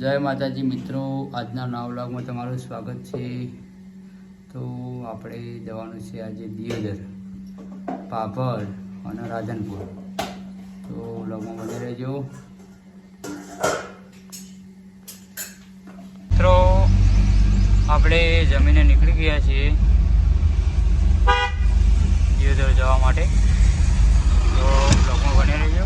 જય માતાજી મિત્રો, આજના નવા વ્લોગમાં તમારું સ્વાગત છે। તો આપણે જવાનું છે આજે દિયોદર, પાપડ અને રાધનપુર। તો વ્લોગમાં બની રહેજો મિત્રો। આપણે જમીને નીકળી ગયા છીએ દિયોદર જવા માટે। તો વ્લોગમાં બની રહેજો।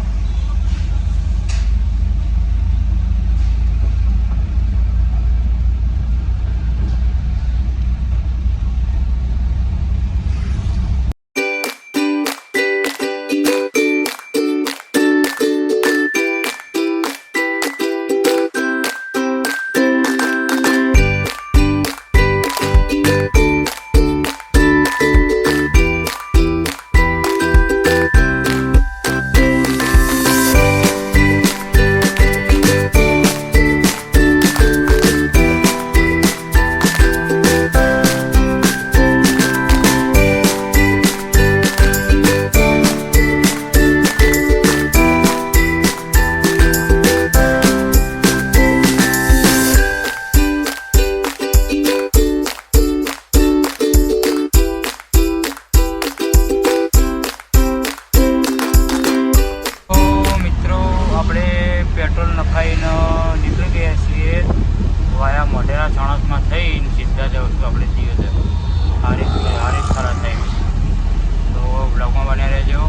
पेट्रोल नखाईने निकली गया छे वाया मोढेरा चाणस में थी सीधा जाऊँ अपने दियोदर हारी खरा थी। तो ब्लॉग में बने रहो।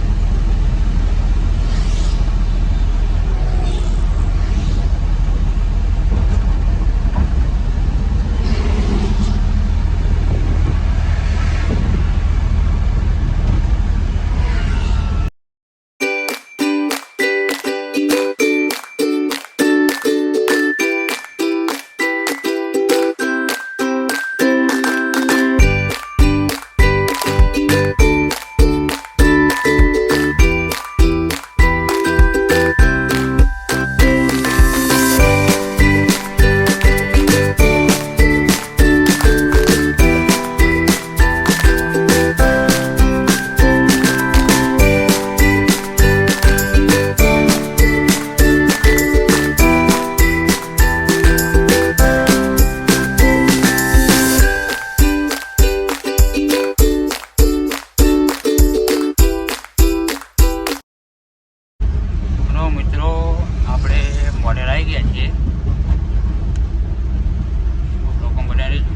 मित्रों આપણે મોઢેરા આવી ગયા છીએ। લોકો બને રહેજો।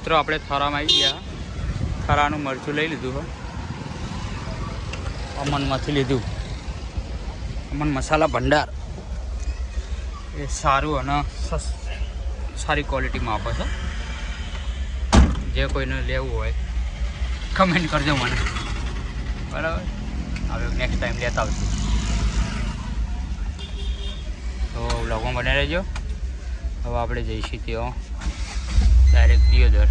મિત્રો આપણે થરામાં આવી ગયા. થરાનું મરચું લઈ લીધું હો, અમનમાંથી લીધું. અમન મસાલા ભંડાર એ સારું અને સારી ક્વોલિટીમાં આપે છે. જે કોઈને લેવું હોય કમેન્ટ કરજો મને, બરાબર. હવે નેક્સ્ટ ટાઈમ લેતા આવશું. તો વ્લોગમાં બને રહેજો. હવે આપણે જઈશું ત્યાં ડાયરેક્ટ દિયોદર.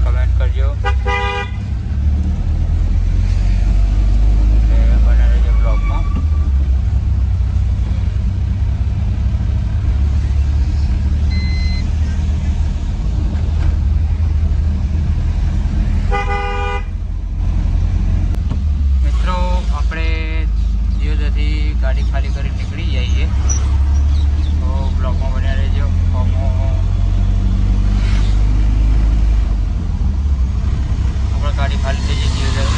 કમેન્ટ કરજો. બને રહેજો બ્લોગમાં. મિત્રો આપણે દિયોદરથી ગાડી ખાલી કરી નીકળી જઈએ. તો બ્લોગમાં બન્યા રહેજો. ગાડી ખાલી થઈ જઈ દિયોદર.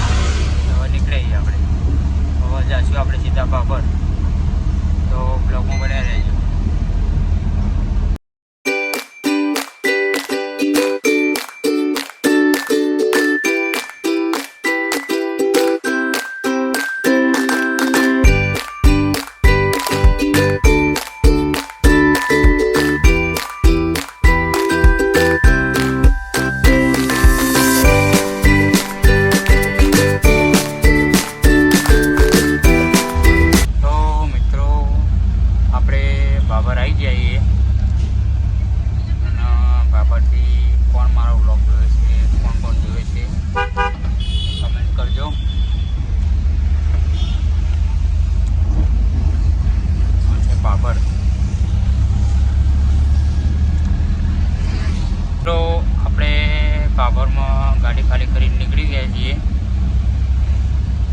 હવે નીકળીએ આપણે. હવે જઈશું આપણે સીધા બાબર. તો બ્લોગમાં બન્યા રહેજો. બાબર આવી જઈએ અને બાબરથી કોણ મારો વ્લોગ જોવે છે, કોણ કોણ જોવે છે કમેન્ટ કરજો. બાબર તો આપણે બાબરમાં ગાડી ખાલી કરીને નીકળી ગયા છીએ.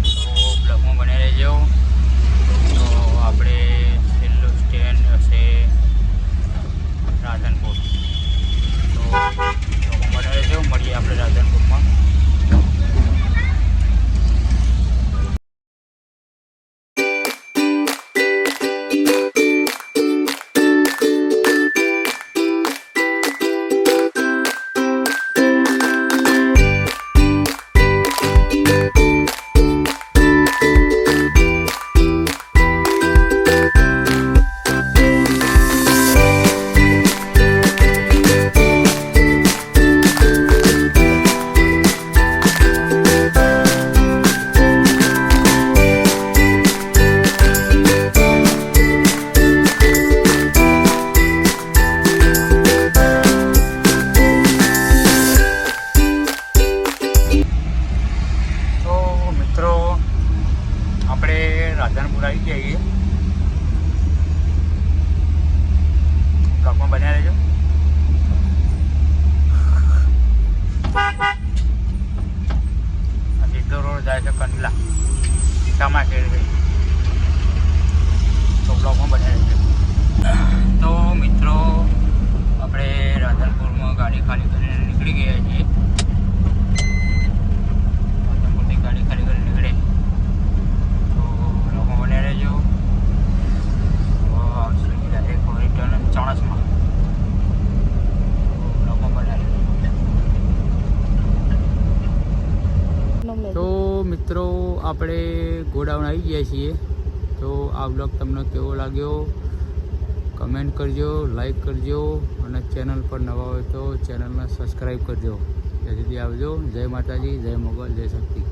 તો બ્લોગમાં બને રહેજો. તો આપણે સ્ટેન્ડ હશે રાધનપુર. તો મળે રહેજો. મળીએ આપણે રાધનપુરમાં. રાધનપુર આવી જઈએ. બ્લોગમાં બન્યા રહેજો. સીધો રોડ જાય છે કંડલા સીતામા ખેડ. તો બ્લોગમાં બન્યા રહેજો. તો મિત્રો આપણે રાધનપુરમાં ગાડી ખાલી કરીને નીકળી ગયા છીએ. રાધનપુરથી ગાડી ખાલી કરીને નીકળે રહેજો. રિટર્ન ચોણસમાં તો મિત્રો આપણે ગોડાઉન આવી ગયા છીએ. તો આ બ્લોગ તમને કેવો લાગ્યો કમેન્ટ કરજો, લાઈક કરજો અને ચેનલ પર નવા હોય તો ચેનલને સબસ્ક્રાઈબ કરજો. જલ્દી આવજો. જય માતાજી, જય મોગલ, જય શક્તિ.